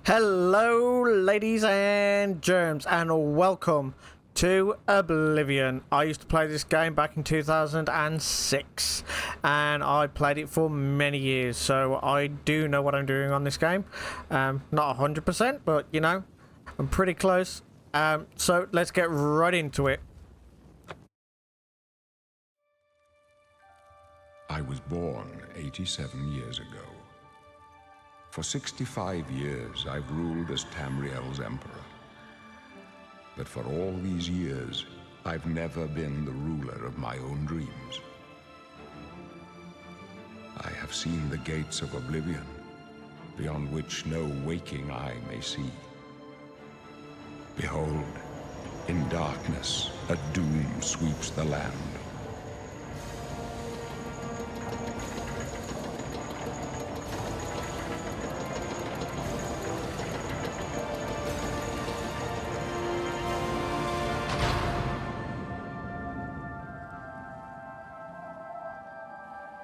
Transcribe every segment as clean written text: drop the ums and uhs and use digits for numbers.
Hello, ladies and germs, and welcome to Oblivion. I used to play this game back in 2006, and I played it for many years, so I do know what I'm doing on this game. Not 100%, but you know, I'm pretty close. So let's get right into it. I was born 87 years ago. For 65 years, I've ruled as Tamriel's emperor. But for all these years, I've never been the ruler of my own dreams. I have seen the gates of Oblivion, beyond which no waking eye may see. Behold, in darkness, a doom sweeps the land.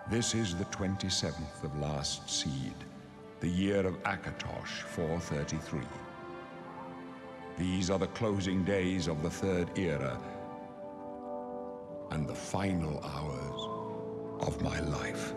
This is the 27th of last seed, the year of Akatosh 433. These are the closing days of the Third Era and the final hours of my life.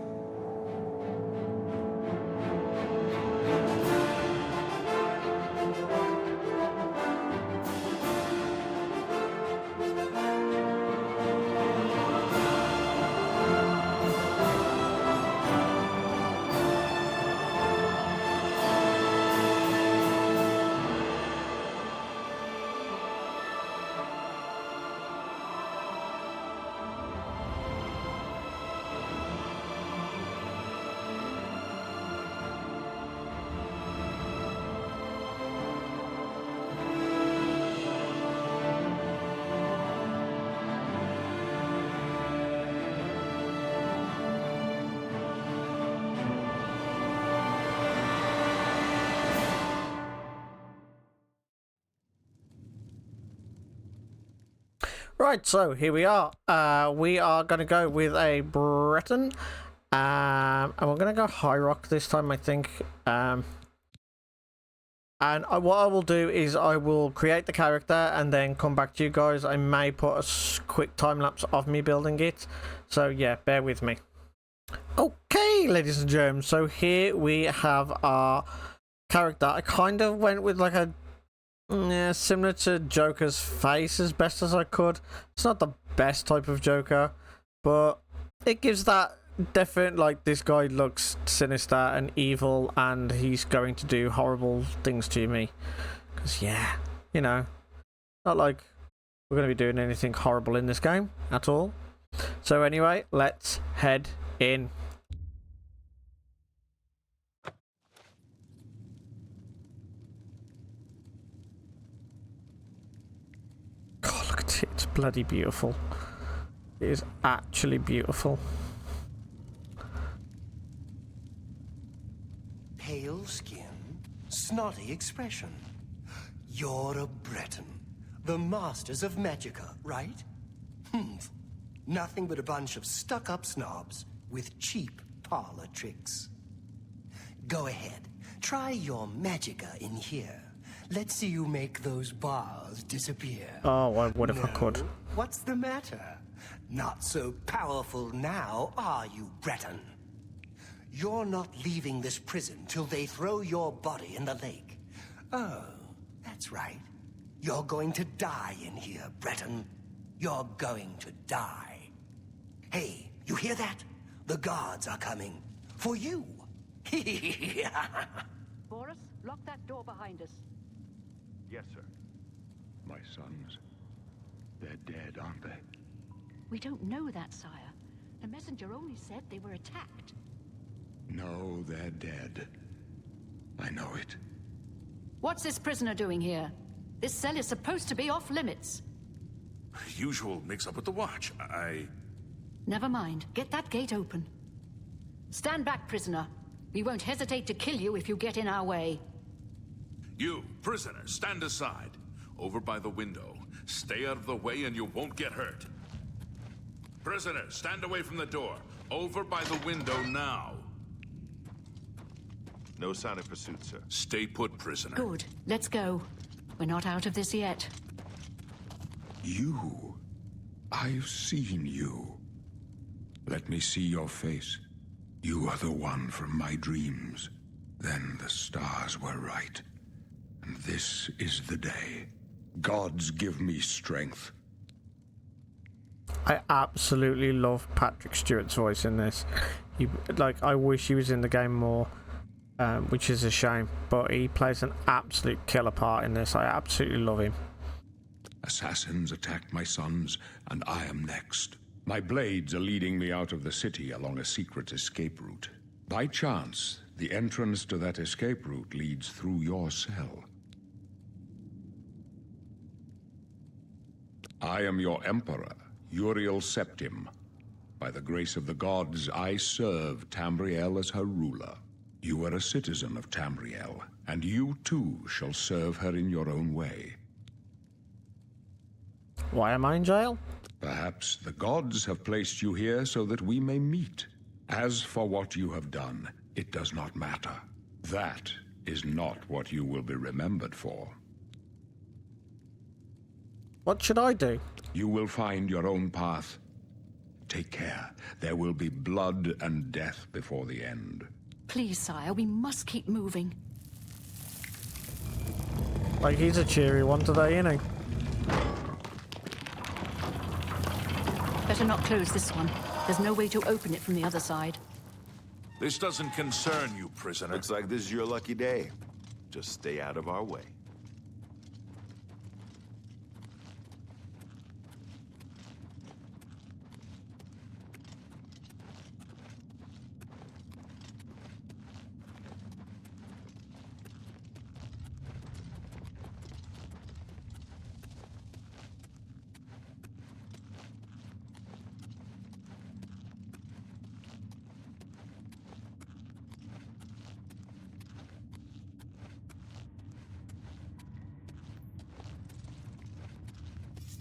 Right, so here we are. We are going to go with a Breton. And we're going to go High Rock this time, I think. And what I will do is I will create the character and then come back to you guys. I may put a quick time lapse of me building it. So yeah, bear with me. Okay, ladies and germs. So here we have our character. I kind of went with like a similar to Joker's face as best as I could. It's not the best type of Joker, but it gives that definite, like, this guy looks sinister and evil and he's going to do horrible things to me. Because, yeah, you know, not like we're going to be doing anything horrible in this game at all. So anyway, let's head in. It's bloody beautiful. It is actually beautiful. Pale skin, snotty expression. You're a Breton. The masters of Magica, right? Nothing but a bunch of stuck-up snobs with cheap parlor tricks. Go ahead, try your Magica in here. Let's see you make those bars disappear. Oh, I would if I could. What's the matter? Not so powerful now, are you, Breton? You're not leaving this prison till they throw your body in the lake. Oh, that's right. You're going to die in here, Breton. You're going to die. Hey, you hear that? The guards are coming. For you. Boris, lock that door behind us. Yes, sir. My sons, they're dead, aren't they? We don't know that, sire. The messenger only said they were attacked. No, they're dead. I know it. What's this prisoner doing here? This cell is supposed to be off limits. Usual mix-up with the watch. Never mind. Get that gate open. Stand back, prisoner. We won't hesitate to kill you if you get in our way. You, prisoner, stand aside. Over by the window. Stay out of the way and you won't get hurt. Prisoner, stand away from the door. Over by the window now. No sign of pursuit, sir. Stay put, prisoner. Good. Let's go. We're not out of this yet. You. I've seen you. Let me see your face. You are the one from my dreams. Then the stars were right. And this is the day. Gods give me strength. I absolutely love Patrick Stewart's voice in this. I wish he was in the game more, which is a shame. But he plays an absolute killer part in this. I absolutely love him. Assassins attacked my sons, and I am next. My blades are leading me out of the city along a secret escape route. By chance, the entrance to that escape route leads through your cell. I am your emperor, Uriel Septim. By the grace of the gods, I serve Tamriel as her ruler. You are a citizen of Tamriel, and you too shall serve her in your own way. Why am I in jail? Perhaps the gods have placed you here so that we may meet. As for what you have done, it does not matter. That is not what you will be remembered for. What should I do? You will find your own path. Take care. There will be blood and death before the end. Please, sire, we must keep moving. Like, he's a cheery one today, isn't he? Better not close this one. There's no way to open it from the other side. This doesn't concern you, prisoner. Looks like this is your lucky day. Just stay out of our way.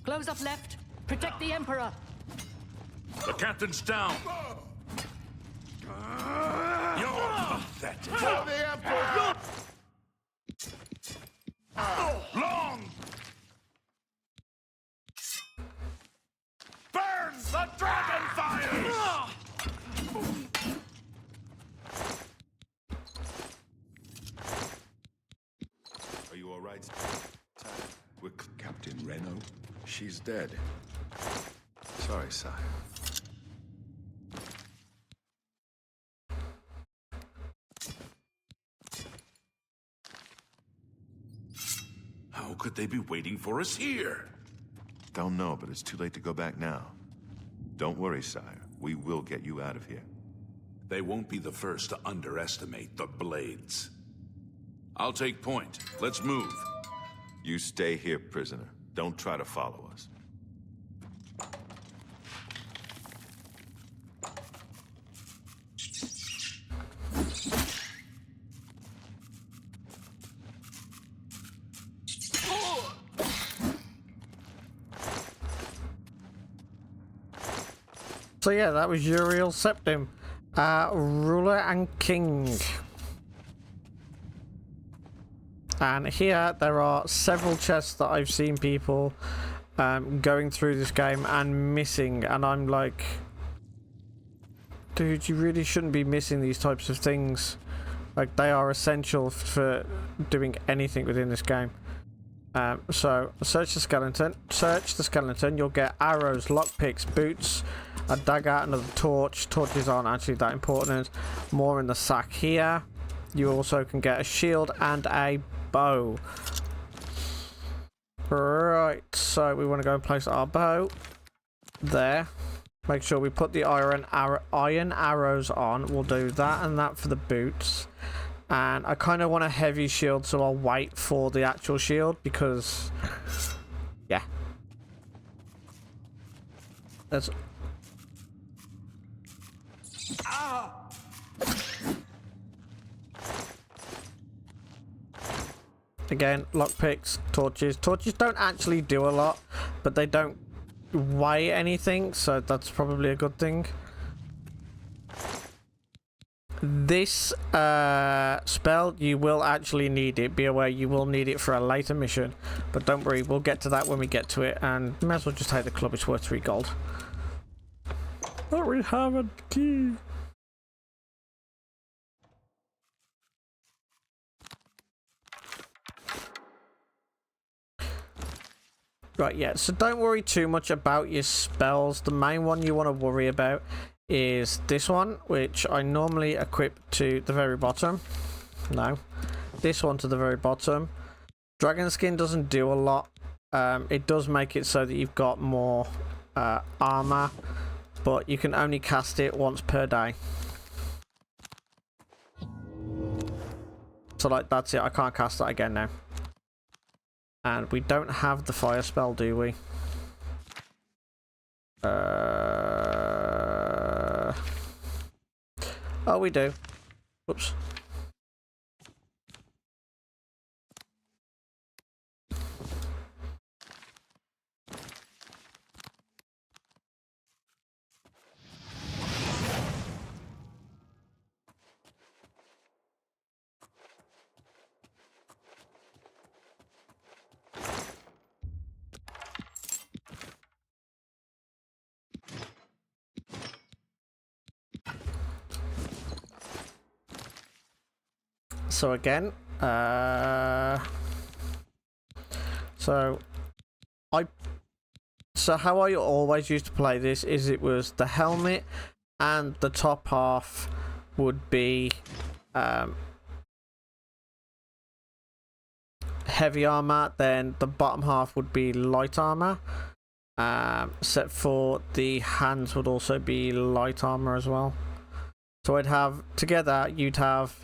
Close up left. Protect the Emperor. The captain's down. You're pathetic. Long! Burn the dragon fires! Are you all right? Captain Reno? She's dead. Sorry, sire. How could they be waiting for us here? Don't know, but it's too late to go back now. Don't worry, sire. We will get you out of here. They won't be the first to underestimate the Blades. I'll take point. Let's move. You stay here, prisoner. Don't try to follow us. So yeah, that was Uriel Septim, ruler and king. And here there are several chests that I've seen people going through this game and missing, and I'm like, dude, you really shouldn't be missing these types of things. Like, they are essential for doing anything within this game. So search the skeleton. Search the skeleton. You'll get arrows, lockpicks, boots, a dagger, another torch. Torches aren't actually that important. More in the sack here. You also can get a shield and a bow. Right, so we want to go and place our bow there. Make sure we put the iron arrows on. We'll do that and that for the boots. And I kind of want a heavy shield, so I'll wait for the actual shield because, yeah. There's... Again, lockpicks, torches. Torches don't actually do a lot, but they don't weigh anything, so that's probably a good thing. this spell, you will actually need it. Be aware, you will need it for a later mission. But don't worry, we'll get to that when we get to it. And may as well just take the club, it's worth 3 gold. But we have a key. Right, yeah, so don't worry too much about your spells. The main one you want to worry about is this one, which I normally equip to the very bottom. No, this one to the very bottom. Dragon Skin doesn't do a lot. It does make it so that you've got more armor, but you can only cast it once per day. So like, that's it, I can't cast that again now. And we don't have the fire spell, do we? Oh, we do. Whoops. So again, so how I always used to play this is it was the helmet and the top half would be heavy armor, then the bottom half would be light armor, except for the hands would also be light armor as well. So I'd have, together you'd have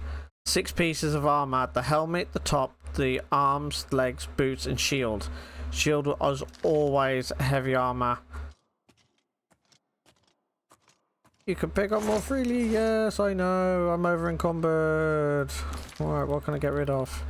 6 pieces of armor: the helmet, the top, the arms, legs, boots, and shield. Shield was always heavy armor. You can pick up more freely. Yes, I know. I'm over encumbered. Alright, what can I get rid of?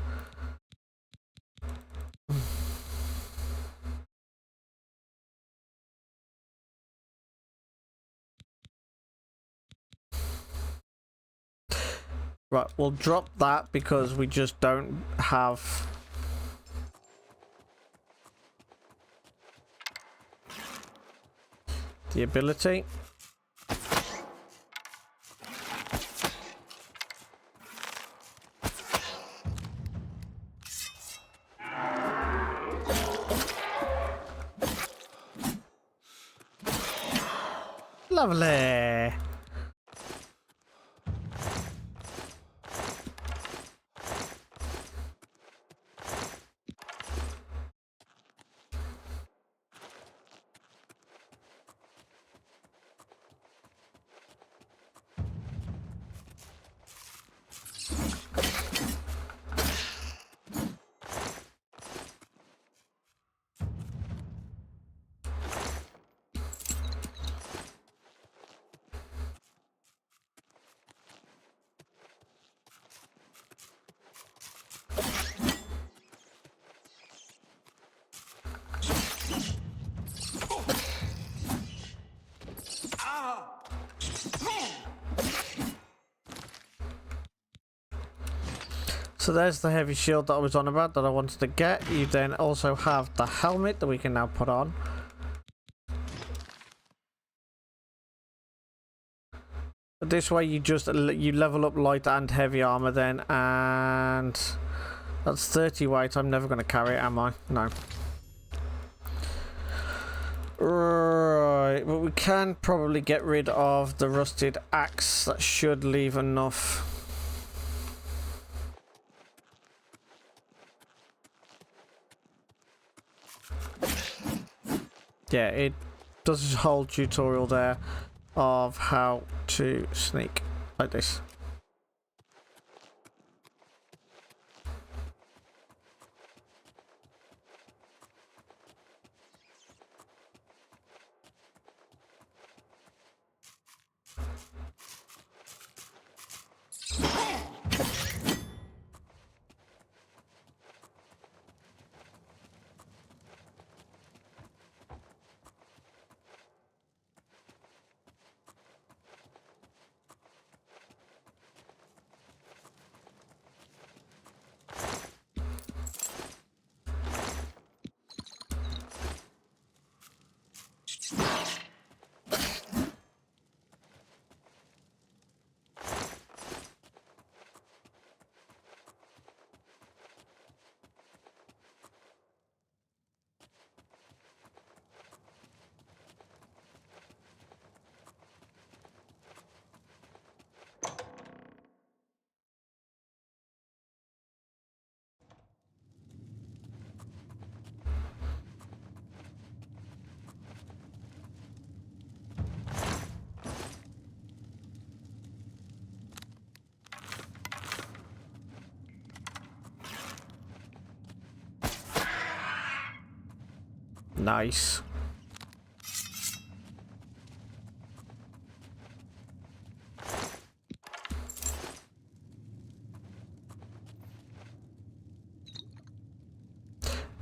Right, we'll drop that because we just don't have the ability. Lovely. So there's the heavy shield that I was on about that I wanted to get. You then also have the helmet that we can now put on. This way you just you level up light and heavy armor then, and that's 30 weight. I'm never going to carry it, am I? No. Right, but we can probably get rid of the rusted axe. That should leave enough. Yeah, it does a whole tutorial there of how to sneak like this. Nice.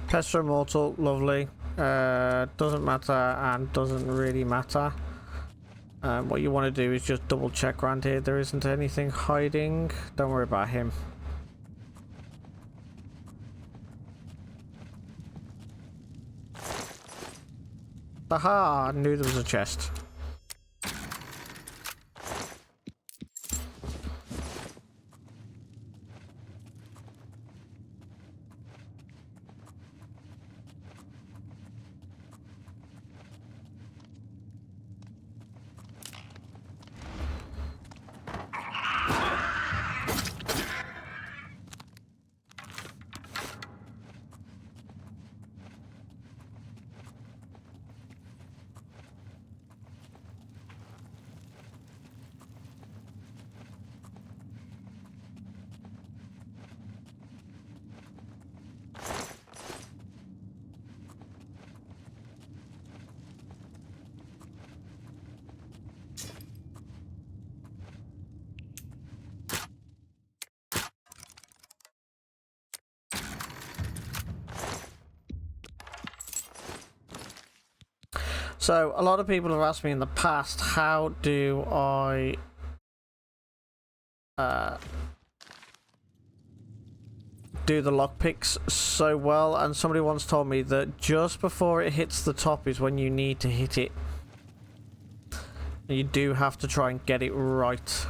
Pestra Immortal, lovely. Doesn't matter and doesn't really matter. What you want to do is just double check around here. There isn't anything hiding. Don't worry about him. Aha! I knew there was a chest. So, a lot of people have asked me in the past, how do I do the lockpicks so well? And somebody once told me that just before it hits the top is when you need to hit it. You do have to try and get it right.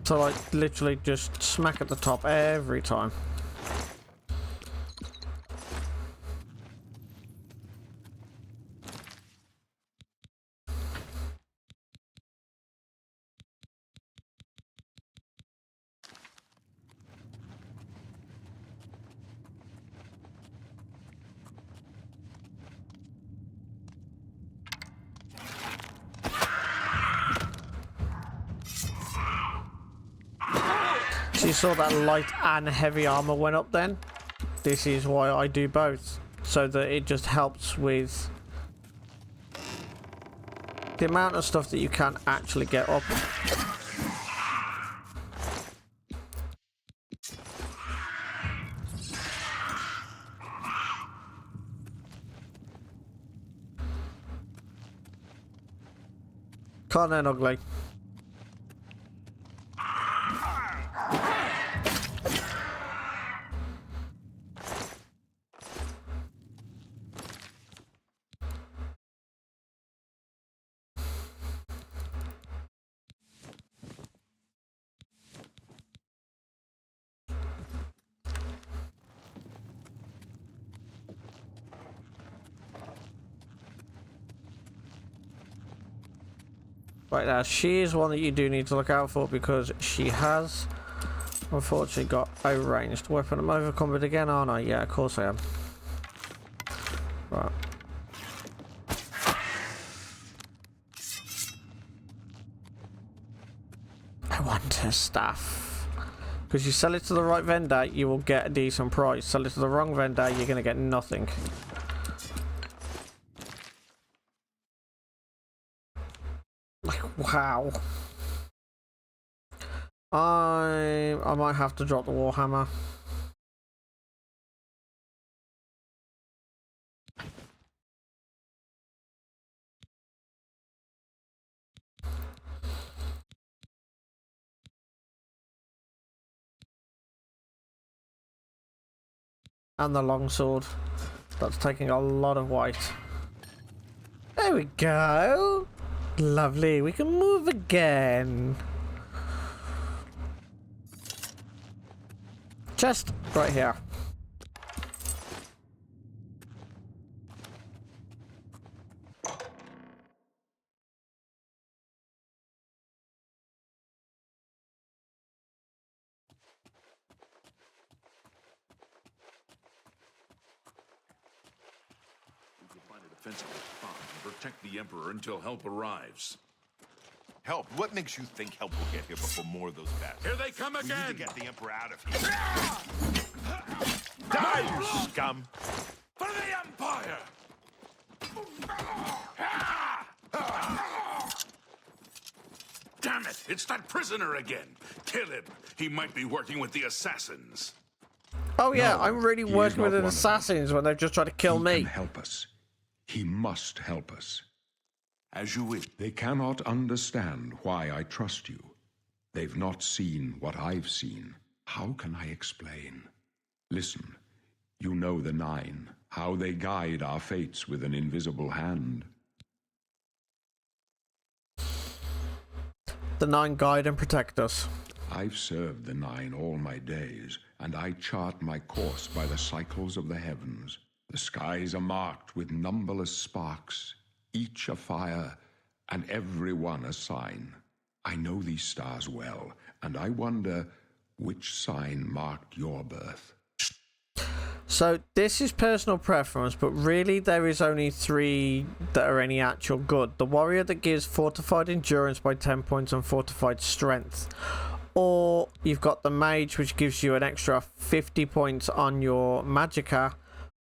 So like literally just smack at the top every time. So you saw that light and heavy armor went up then? This is why I do both. So that it just helps with the amount of stuff that you can actually get up. Can't end ugly. Right now, she is one that you do need to look out for because she has unfortunately got a ranged weapon. I'm overcombat again, aren't I? Yeah, of course I am. Right. I want her staff. Because you sell it to the right vendor, you will get a decent price. Sell it to the wrong vendor, you're going to get nothing. Wow. I might have to drop the Warhammer. And the longsword. That's taking a lot of weight. There we go. Lovely. We can move again. Chest right here. defensible spot and protect the Emperor until help arrives. Help? What makes you think help will get here before more of those battles? Here they come We need again! to get the Emperor out of here. Die, you scum! For the Empire! Damn it! It's that prisoner again! Kill him! He might be working with the assassins. Oh yeah, No, I'm really he is working with not the one of them. assassins when they've just tried to kill He me. can help us. He must help us. As you wish. They cannot understand why I trust you. They've not seen what I've seen. How can I explain? Listen, you know the Nine, how they guide our fates with an invisible hand. The Nine guide and protect us. I've served the Nine all my days, and I chart my course by the cycles of the heavens. The skies are marked with numberless sparks, each a fire, and every one a sign. I know these stars well, and I wonder which sign marked your birth. So this is personal preference, but really there is only 3 that are any actual good. The warrior that gives fortified endurance by 10 points and fortified strength. Or you've got the mage, which gives you an extra 50 points on your magicka.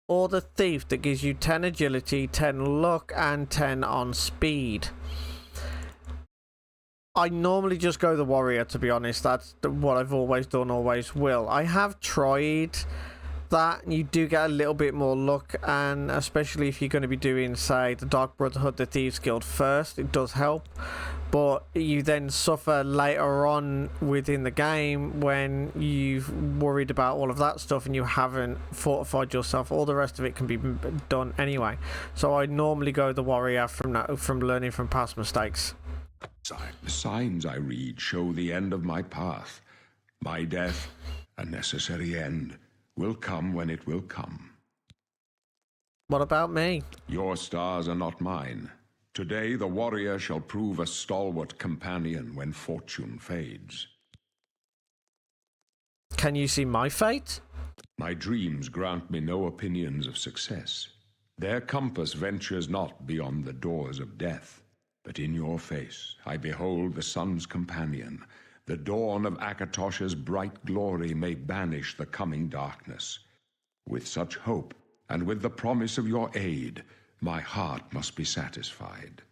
Or the thief that gives you 10 agility, 10 luck, and 10 on speed. I normally just go the warrior, to be honest. That's what I've always done, always will. I have tried that, and you do get a little bit more luck, and especially if you're going to be doing, say, the Dark Brotherhood, the Thieves Guild first, it does help. But you then suffer later on within the game when you've worried about all of that stuff and you haven't fortified yourself. All the rest of it can be done anyway. So I normally go the warrior from learning from past mistakes. The signs I read show the end of my path. My death, a necessary end, will come when it will come. What about me? Your stars are not mine. Today the warrior shall prove a stalwart companion when fortune fades. Can you see my fate? My dreams grant me no opinions of success. Their compass ventures not beyond the doors of death. But in your face I behold the sun's companion. The dawn of Akatosh's bright glory may banish the coming darkness. With such hope, and with the promise of your aid, my heart must be satisfied.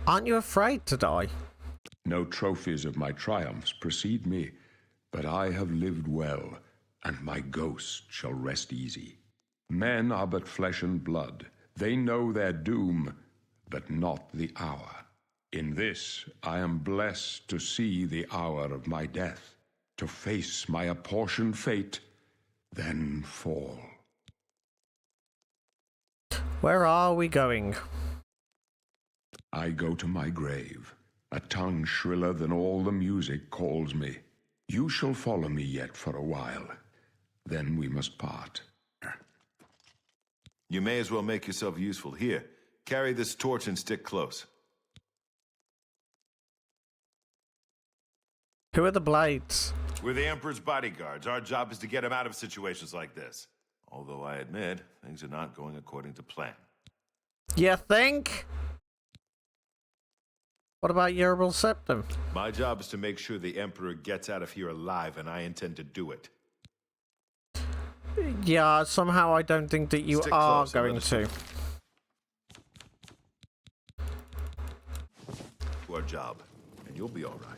Aren't you afraid to die? No trophies of my triumphs precede me, but I have lived well, and my ghost shall rest easy. Men are but flesh and blood. They know their doom, but not the hour. In this, I am blessed to see the hour of my death, to face my apportioned fate, then fall. Where are we going? I go to my grave. A tongue shriller than all the music calls me. You shall follow me yet for a while. Then we must part. You may as well make yourself useful. Here, carry this torch and stick close. Who are the Blades? We're the Emperor's bodyguards. Our job is to get him out of situations like this. Although I admit, things are not going according to plan. You think? What about Yerbal Septum? My job is to make sure the Emperor gets out of here alive, and I intend to do it. Yeah, somehow I don't think that you Stick are close and going let us to. Do our job, and you'll be all right.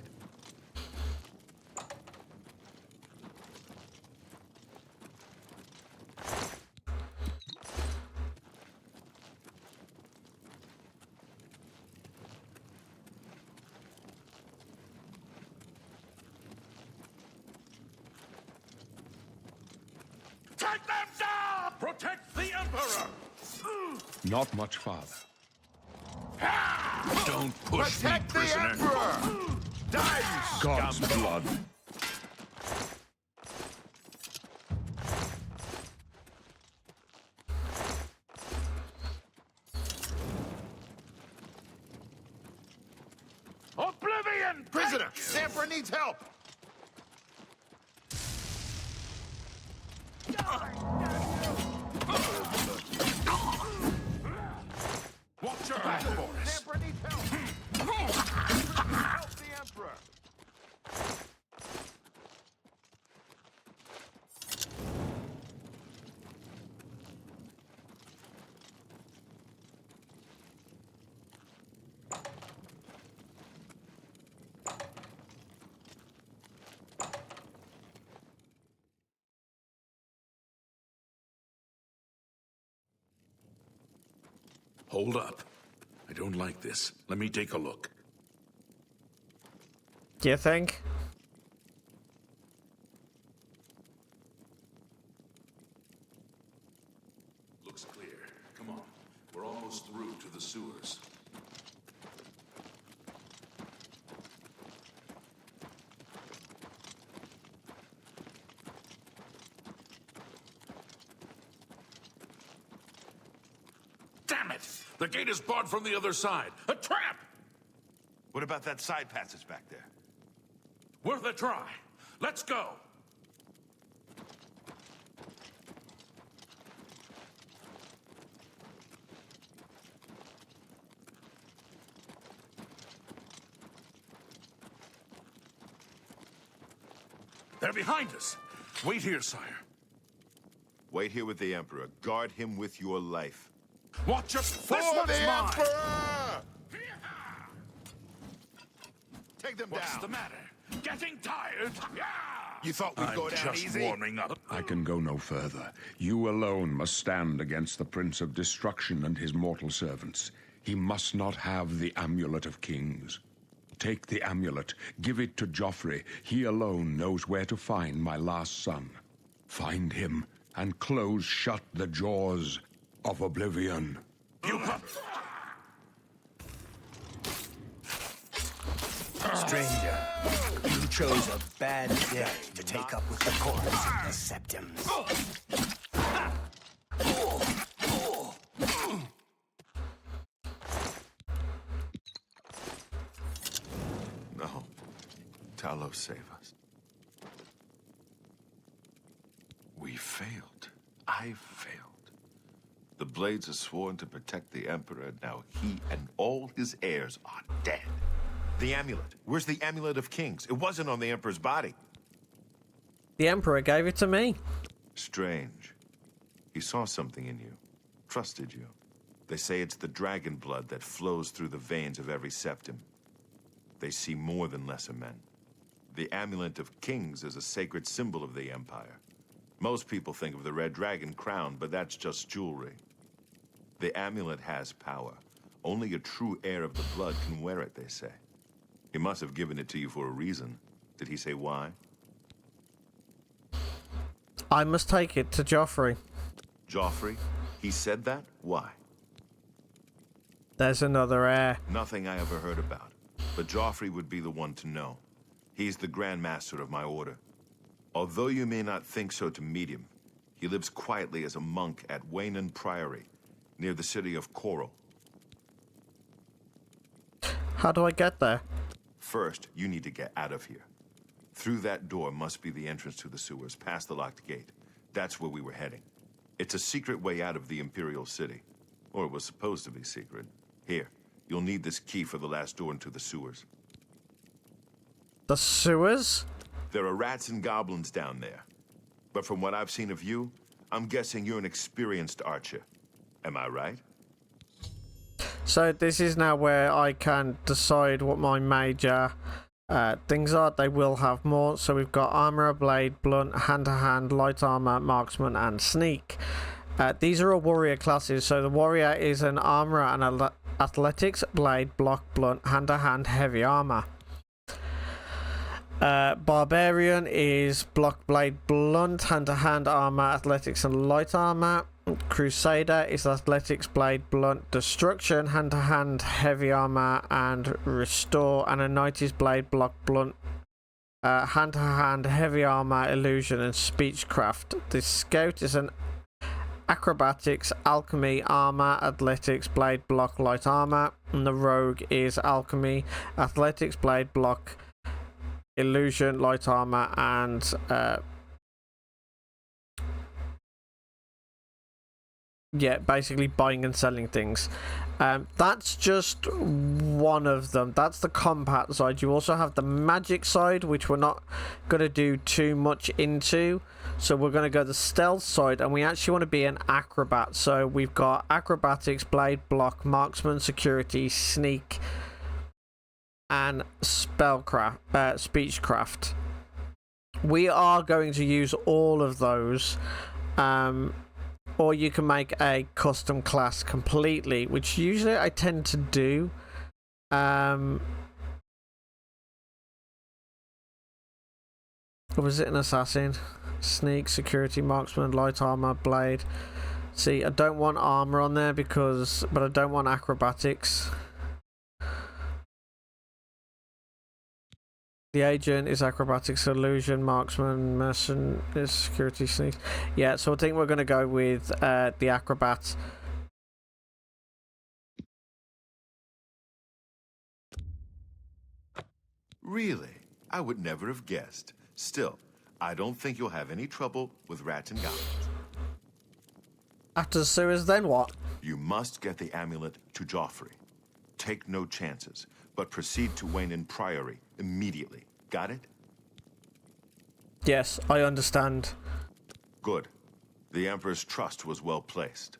Take them down! Protect the Emperor! Not much farther. Don't push me, Protect the prisoner! Emperor! Die, you God's scum! blood. Oblivion! Prisoner, the Emperor needs help! Back, Boris. The Emperor needs help! Help the Emperor! Hold up. I don't like this. Let me take a look. Do you think? Looks clear. Come on. We're almost through to the sewers. Damn it! The gate is barred from the other side. A trap! What about that side passage back there? Worth a try. Let's go. They're behind us. Wait here, sire. Wait here with the Emperor. Guard him with your life. Watch your... For This one's the mine. Emperor! Take them What's down. the matter? Getting tired? Yeah! You thought we'd go down just easy? warming up. I can go no further. You alone must stand against the Prince of Destruction and his mortal servants. He must not have the Amulet of Kings. Take the amulet, give it to Joffrey. He alone knows where to find my last son. Find him, and close shut the jaws of Oblivion. You... Stranger, you chose a bad day to take up with the corpse of the Septums. No. Talos, save us. We failed. I failed. The Blades are sworn to protect the Emperor. Now he and all his heirs are dead. The amulet. Where's the Amulet of Kings? It wasn't on the Emperor's body. The Emperor gave it to me. Strange. He saw something in you. Trusted you. They say it's the dragon blood that flows through the veins of every septim. They see more than lesser men. The Amulet of Kings is a sacred symbol of the Empire. Most people think of the red dragon crown, but that's just jewelry. The amulet has power. Only a true heir of the blood can wear it, they say. He must have given it to you for a reason. Did he say why? I must take it to Joffrey. Joffrey? He said that? Why? There's another heir. Nothing I ever heard about. But Joffrey would be the one to know. He's the Grand Master of my order. Although you may not think so to meet him, he lives quietly as a monk at Waynon Priory, near the city of Coral. How do I get there? First, you need to get out of here. Through that door must be the entrance to the sewers, past the locked gate. That's where we were heading. It's a secret way out of the Imperial City. Or it was supposed to be secret. Here, you'll need this key for the last door into the sewers. The sewers? There are rats and goblins down there. But from what I've seen of you, I'm guessing you're an experienced archer. Am I right? So this is now where I can decide what my major things are. They will have more. So we've got armor, blade, blunt, hand-to-hand, light armor, marksman, and sneak. These are all warrior classes. So the warrior is an armorer and athletics, blade, block, blunt, hand-to-hand, heavy armor. Barbarian is block, blade, blunt, hand-to-hand armor, athletics, and light armor. Crusader is athletics, blade, blunt, destruction, hand-to-hand, heavy armor, and restore. And a knight is blade, block, blunt, hand-to-hand, heavy armor, illusion, and speechcraft. The scout is an acrobatics, alchemy, armor, athletics, blade, block, light armor. And the rogue is alchemy, athletics, blade, block, illusion, light armor, and yeah, basically buying and selling things. That's just one of them. That's the combat side. You also have the magic side, which we're not going to do too much into. So we're going to go the stealth side, and we actually want to be an acrobat. So we've got acrobatics, blade, block, marksman, security, sneak, and spellcraft, speechcraft. We are going to use all of those. Or you can make a custom class completely, which usually I tend to do. Was it an assassin? Sneak, security, marksman, light armor, blade. See, I don't want armor on there but I don't want acrobatics. The agent is acrobatics, illusion, marksman, merchant is security, sneak. Yeah, so I think we're going to go with the acrobat. Really? I would never have guessed. Still, I don't think you'll have any trouble with rats and goblins. After the sewers, then what? You must get the amulet to Joffrey. Take no chances, but proceed to Wayne Priory immediately. Got it? Yes, I understand. Good. The Emperor's trust was well placed.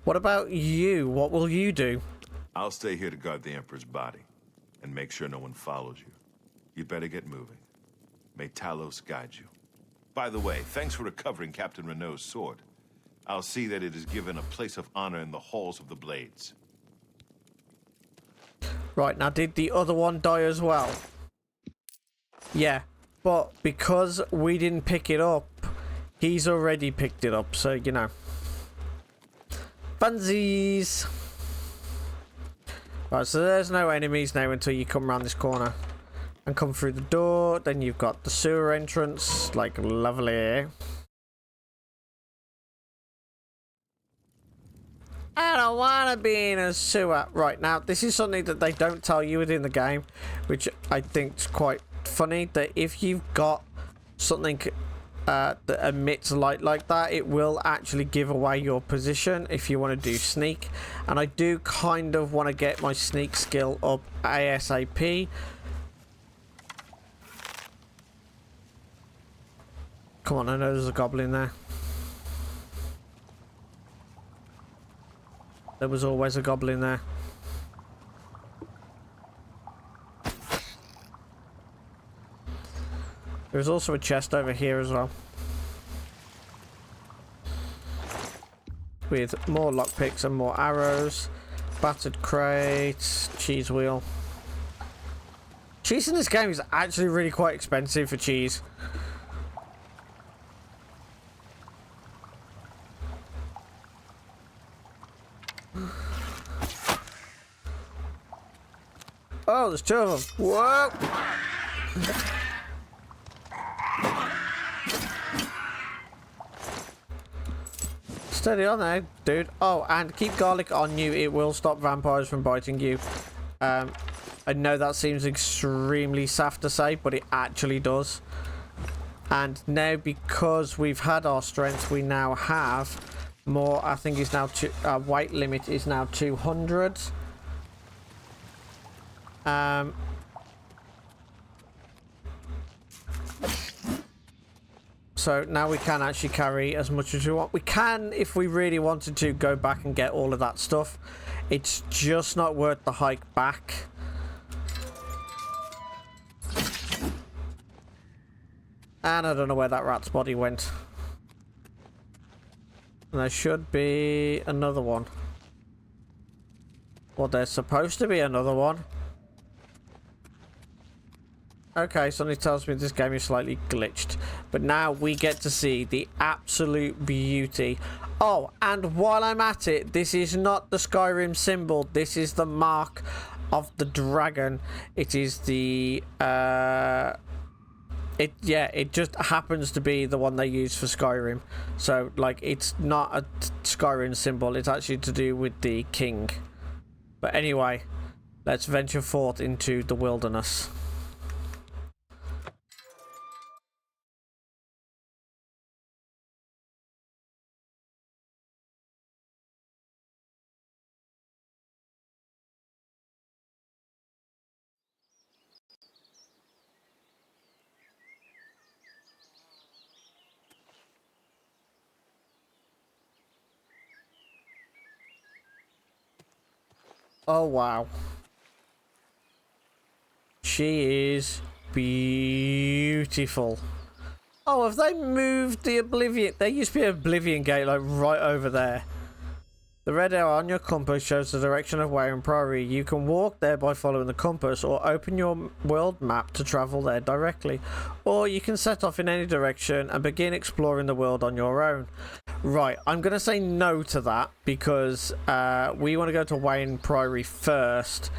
What about you? What will you do? I'll stay here to guard the Emperor's body and make sure no one follows you. You better get moving. May Talos guide you. By the way, thanks for recovering Captain Renault's sword. I'll see that it is given a place of honor in the halls of the Blades. Right, now did the other one die as well? Yeah, but because we didn't pick it up, he's already picked it up, so you know. Funsies! Right, so there's no enemies now until you come around this corner. And come through the door, then you've got the sewer entrance, like lovely. I don't want to be in a sewer. Right, now, this is something that they don't tell you within the game, which I think is quite funny, that if you've got something that emits light like that, it will actually give away your position if you want to do sneak. And I do kind of want to get my sneak skill up ASAP. Come on, I know there's a goblin there. There was always a goblin there. There's also a chest over here as well. With more lockpicks and more arrows. Battered crates. Cheese wheel. Cheese in this game is actually really quite expensive for cheese. Oh, there's two of them. Whoa! Steady on there, dude. Oh, and keep garlic on you. It will stop vampires from biting you. I know that seems extremely saff to say, but it actually does. And now, because we've had our strength, we now have more. I think it's now our weight limit is now 200. So now we can actually carry as much as we want. We can, if we really wanted to, go back and get all of that stuff. It's just not worth the hike back. And I don't know where that rat's body went. And there should be another one. Well, there's supposed to be another one. Okay, somebody tells me this game is slightly glitched. But now we get to see the absolute beauty. Oh, and while I'm at it, this is not the Skyrim symbol. This is the mark of the dragon. It is the... It just happens to be the one they use for Skyrim. So, like, it's not a Skyrim symbol. It's actually to do with the king. But anyway, let's venture forth into the wilderness. Oh, wow. She is beautiful. Oh, have they moved the Oblivion? There used to be an Oblivion gate, like, right over there. The red arrow on your compass shows the direction of Wayne Priory. You can walk there by following the compass, or open your world map to travel there directly. Or you can set off in any direction and begin exploring the world on your own. Right, I'm going to say no to that, because we want to go to Wayne Priory first.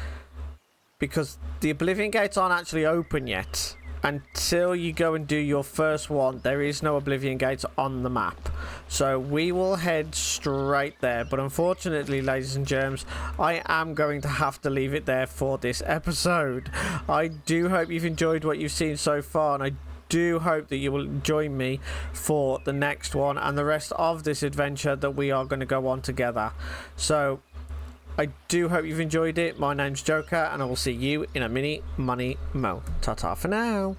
Because the Oblivion gates aren't actually open yet. Until you go and do your first one, there is no Oblivion gates on the map. So we will head straight there. But unfortunately, ladies and germs, I am going to have to leave it there for this episode. I do hope you've enjoyed what you've seen so far, and I do hope that you will join me for the next one and the rest of this adventure that we are going to go on together. So I do hope you've enjoyed it. My name's Joker, and I will see you in a mini money mo. Ta-ta for now.